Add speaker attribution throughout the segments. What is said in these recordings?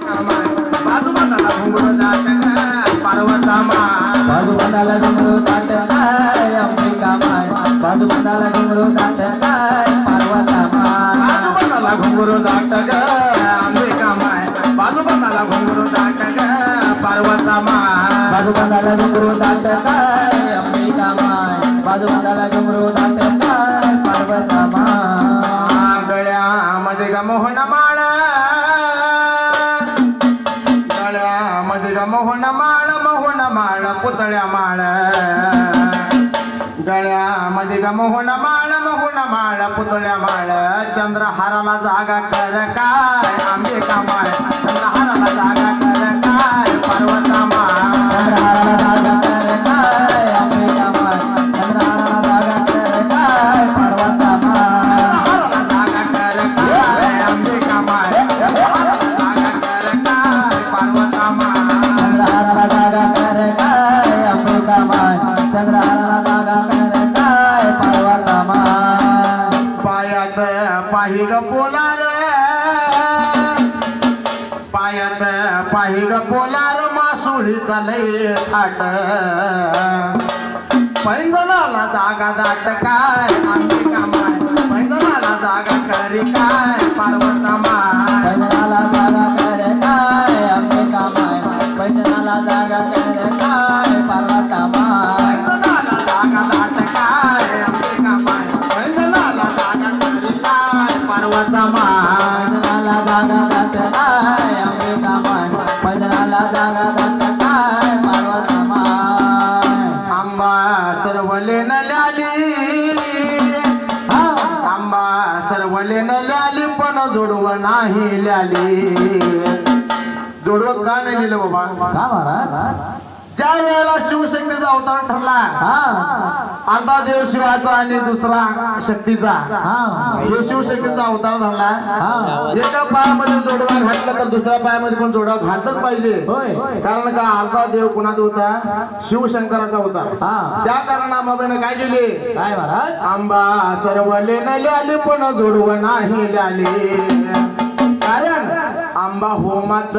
Speaker 1: बाजू बांधाला घुंगरू दाट पार्वता माय
Speaker 2: बाजू बांधाला घुंगरू दाट काय अंबिका माय बाजू बांधाला घुंगरू दाट काय पार्वता माय
Speaker 1: बाजू बांधाला घुंगरू दाट अंबिका माय बाजू बांधाला घुंगरू दाट पार्वता माय
Speaker 2: बाजू बांधाला घुंगरू दाट काय अंबिका माय बाजू बांधाला घुंगरू दाट काय पार्वता माय
Speaker 1: गळ्यामध्ये ग मोहन माळ गळ्यामध्ये ग मोहन माळ पुतळ्या माळ गळ्यामध्ये ग मोहन माळ पुतळ्या माळ चंद्रहाराला जागा कर काय अंबिका माय चंद्रहाराला जागा कर काय पार्वता माय
Speaker 2: चंद्रहाराला जागा कर काय अंबिका माय चंद्रहाराला जागा कर काय पार्वता माय
Speaker 1: चंद्रहाराला जागा कर काय अंबिका माय चंद्रहाराला जागा कर काय पार्वता माय
Speaker 2: चंद्रहाराला जागा कर काय अंबिका माय चंद्रहाराला जागा कर काय पार्वता माय
Speaker 1: पायात पाही ग पोलार पायात पाही ग पोलार मासुळी चालय थाट पैंजणाला जागा दाट काय अंबिका माय पैंजणाला जागा करी काय पार्वता माय
Speaker 2: पैंजणाला जागा कर काय अंबिका माय पैंजणाला जागा कर काय पार्वता माय
Speaker 1: पैंजणाला जागा दाट काय अंबिका माय पैंजणाला जागा करी काय पार्वता माय
Speaker 2: पैंजणाला जागा दाट काय अंबिका माय पैंजणाला जागा दाट काय पार्वता माय
Speaker 1: आंबा सरवले न ल्याली आंबा सरवले न ल्याली पण जोडव नाही ल्याली जोडवत का नाही लिहिलं बाबा
Speaker 2: का महाराज
Speaker 1: ज्या वेळेला शिवशक्तीचा अवतार ठरला अर्धा देव शिवाचा आणि दुसरा शक्तीचा हे शिवशक्तीचा अवतार झाला एका पायामध्ये जोडवा घातला तर दुसऱ्या पायामध्ये पण जोडवा घातलंच पाहिजे कारण का अर्धा देव कुणाचा होता शिवशंकराचा होता त्या कारणामुळे काय केले
Speaker 2: काय महाराज
Speaker 1: आंबा सर्वले न ल्याले पण जोडव नाही ल्याले कारण आंबा होमात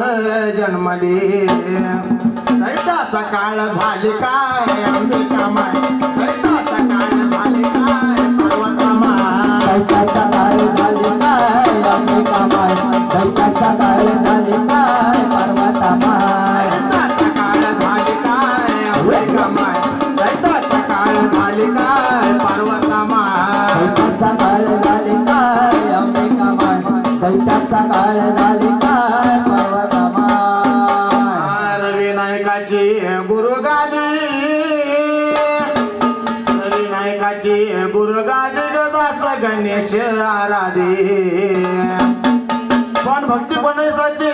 Speaker 1: जन्मले दैताचा काळ झाले काय अंबिका माय दैताचा काळ झाले काय पार्वता माय
Speaker 2: दैताचा काळ झाले काय अंबिका माय दैताचा काळ झाले काय पार्वता माय
Speaker 1: दैताचा काळ झाले काय अंबिका माय दैताचा काळ झाले काय पार्वता माय
Speaker 2: दैताचा काळ झाले काय अंबिका माय दैताचा काळ झाले काय पार्वता माय
Speaker 1: विनायकाची गुरुगादी विनायकाची गुरुगादी दास गणेश आराधे पण भक्ती बनण्यासाठी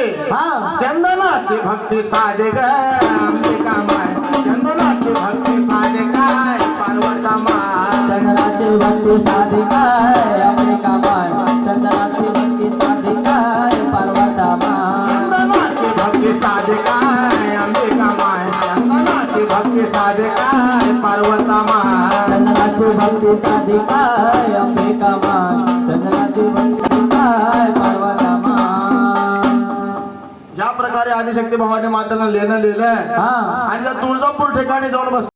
Speaker 1: चंदनाची भक्ती साधे ग अंबिका माय चंदनाची भक्ती साधे काय पार्वता माय
Speaker 2: चंद्राची भक्ती साधी काय अंबिका माय चंद्राची भक्ती साधी काय पार्वता माय
Speaker 1: चंदनाची भक्ती साधे काय अंबिका माय चंदनाची भक्ती साधे काय पार्वता माय
Speaker 2: चंद्राची भक्ती साधी काय अंबिका माय चंद्राची भक्ती काय पार्वता माय
Speaker 1: ज्या प्रकारे आदिशक्ती भवानी मातेनं लिहिलं आणि त्या तुळजापूर ठिकाणी जाऊन बस